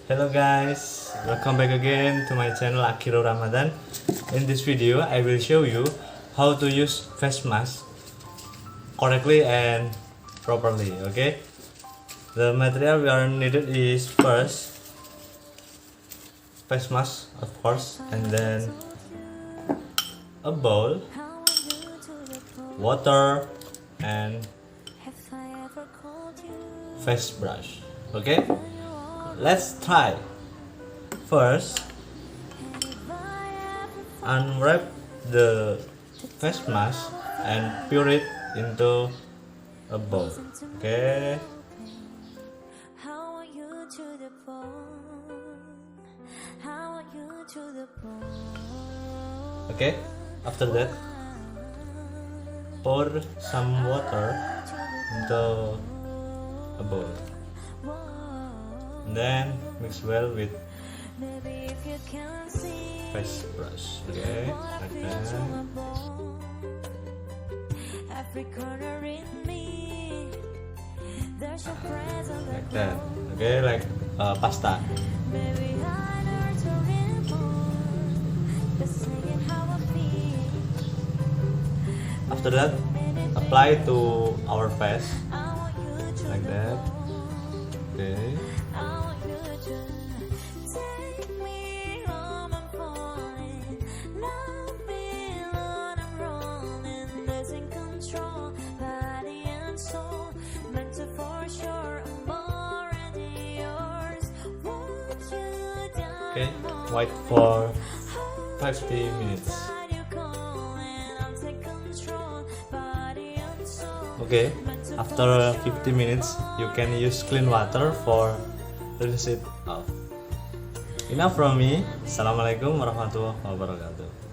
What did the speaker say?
Hello guys, welcome back again to my channel Akiro Ramadhan. In this video, I will show you how to use face mask correctly and properly. Okay, the material we are needed is first face mask, of course, and then a bowl, water, and face brush. Okay, let's try. First, unwrap the face mask and pour it into a bowl. Okay. Okay, after that, pour some water into a bowl. Then mix well with face brush. Okay, like that. Like that. Okay, like pasta. After that, apply to our face like that. Okay. Okay, wait for 50 minutes. Okay, after 50 minutes, you can use clean water for rinse it off. Enough from me. Assalamualaikum warahmatullahi wabarakatuh.